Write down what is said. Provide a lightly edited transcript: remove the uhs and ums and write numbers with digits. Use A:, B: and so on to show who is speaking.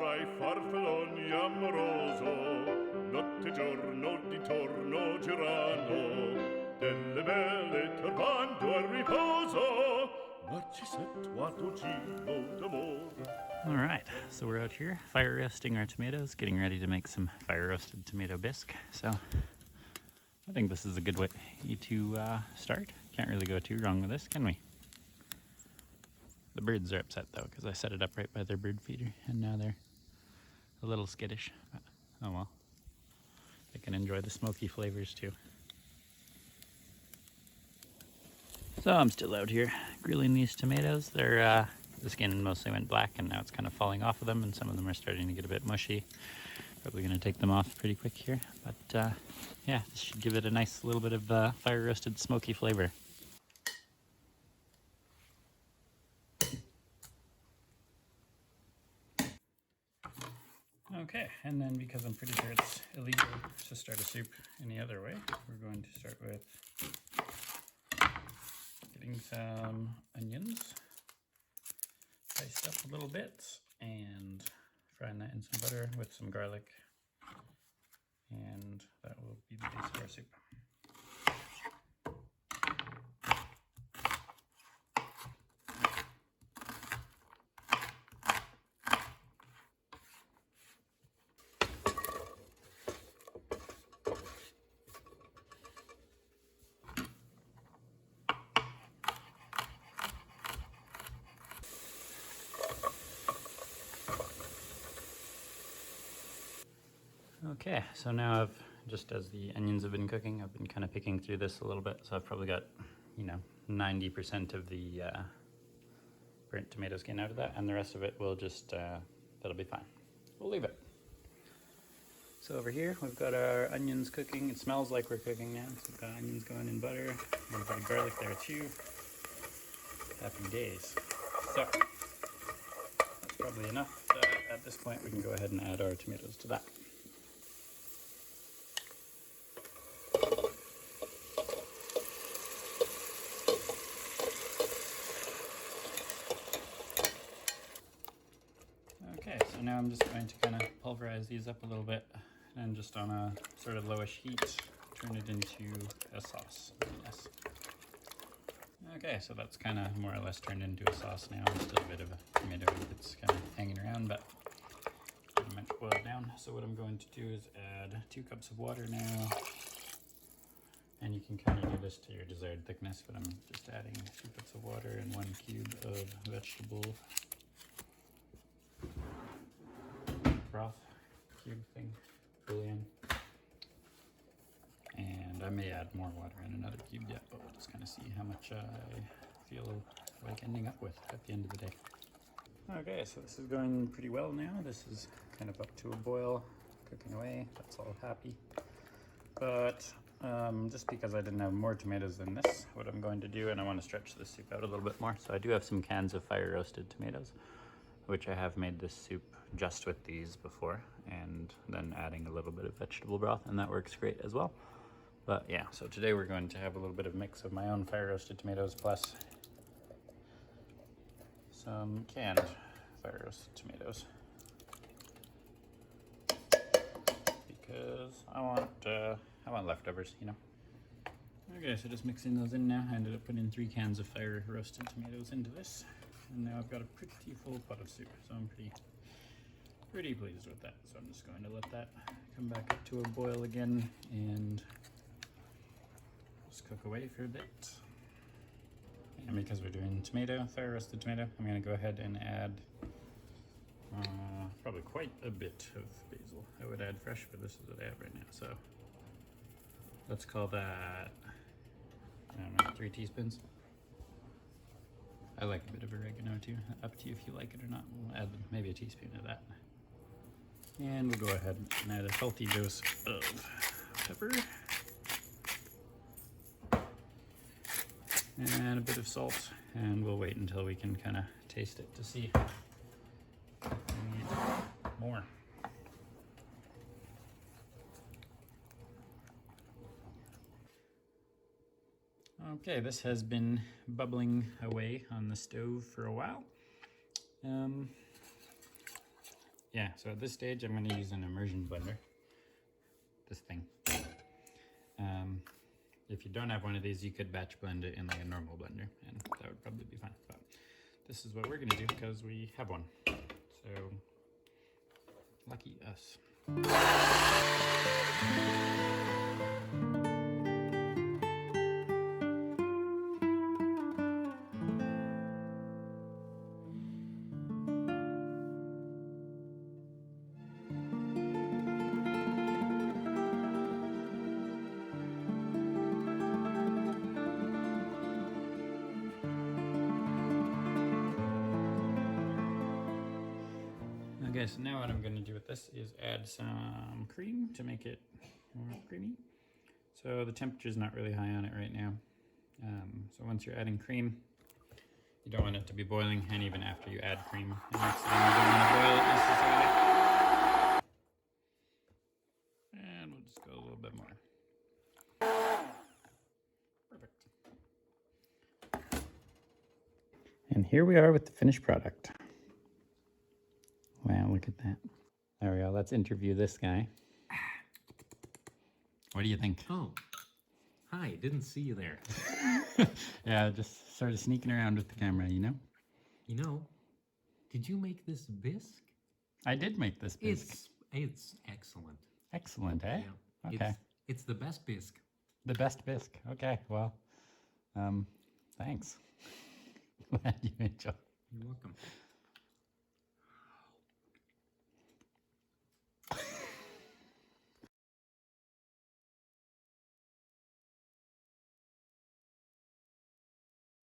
A: mai farfalloni amoroso, notte e giorno di torno girano, delle belle turbando al riposo, ma ci settuato giro d'amore.
B: All right, so we're out here fire roasting our tomatoes, getting ready to make some fire roasted tomato bisque. So I think this is a good way to start. Can't really go too wrong with this, can we? The birds are upset though, because I set it up right by their bird feeder, and now they're a little skittish. But, oh well, they can enjoy the smoky flavors too. So I'm still out here grilling these tomatoes. They're the skin mostly went black, and now it's kind of falling off of them, and some of them are starting to get a bit mushy. Probably going to take them off pretty quick here, but yeah, this should give it a nice little bit of fire roasted smoky flavor. Okay, and then because I'm pretty sure it's illegal to start a soup any other way, we're going to start with getting some onions diced up a little bit and frying that in some butter with some garlic, and that will be the base of our soup. Okay, so now just as the onions have been cooking, I've been kind of picking through this a little bit. So I've probably got, 90% of the burnt tomato skin out of that, and the rest of it will just, that'll be fine. We'll leave it. So over here, we've got our onions cooking. It smells like we're cooking now. So we've got onions going in butter, and we've got garlic there too. Happy days. So that's probably enough. At this point, we can go ahead and add our tomatoes to that. Okay, so now I'm just going to kind of pulverize these up a little bit, and just on a sort of lowish heat, turn it into a sauce. Yes. Okay, so that's kind of more or less turned into a sauce now. It's still a bit of a tomato that's kind of hanging around, but pretty much boiled down. So what I'm going to do is add 2 cups of water now, and you can kind of do this to your desired thickness, but I'm just adding 2 cups of water and 1 cube of vegetable broth cube thing, bouillon. And I may add more water in another cube yet, but we'll just kind of see how much I feel like ending up with at the end of the day. Okay, so this is going pretty well now. This is kind of up to a boil, cooking away. That's all happy. But just because I didn't have more tomatoes than this, what I'm going to do, and I want to stretch this soup out a little bit more, so I do have some cans of fire roasted tomatoes, which I have made this soup just with these before, and then adding a little bit of vegetable broth, and that works great as well. But yeah, so today we're going to have a little bit of mix of my own fire roasted tomatoes plus some canned fire roasted tomatoes, because I want leftovers, Okay, so just mixing those in now. I ended up putting 3 cans of fire roasted tomatoes into this, and now I've got a pretty full pot of soup, so I'm pretty pleased with that. So I'm just going to let that come back up to a boil again and just cook away for a bit. And because we're doing fire roasted tomato, I'm going to go ahead and add probably quite a bit of basil. I would add fresh, but this is what I have right now. So let's call that, I don't know, 3 teaspoons. I like a bit of oregano too. Up to you if you like it or not. We'll add maybe a teaspoon of that. And we'll go ahead and add a healthy dose of pepper. And a bit of salt. And we'll wait until we can kind of taste it to see if we need more. Okay, this has been bubbling away on the stove for a while. Yeah, so at this stage I'm going to use an immersion blender. This thing. If you don't have one of these, you could batch blend it in like a normal blender, and that would probably be fine. But this is what we're going to do because we have one. So, lucky us. Okay, so now what I'm going to do with this is add some cream to make it more creamy. So the temperature is not really high on it right now. So once you're adding cream, you don't want it to be boiling, and even after you add cream, the next thing you don't want to boil it necessarily. And we'll just go a little bit more. Perfect. And here we are with the finished product. Wow, look at that. There we go. Let's interview this guy. What do you think?
C: Oh, hi, didn't see you there.
B: Yeah, just sort of sneaking around with the camera, you know?
C: You know, did you make this bisque?
B: I did make this bisque.
C: It's excellent.
B: Excellent, eh?
C: Yeah.
B: Okay.
C: It's the best bisque.
B: The best bisque. Okay, well, thanks. Glad you enjoyed.
C: You're welcome.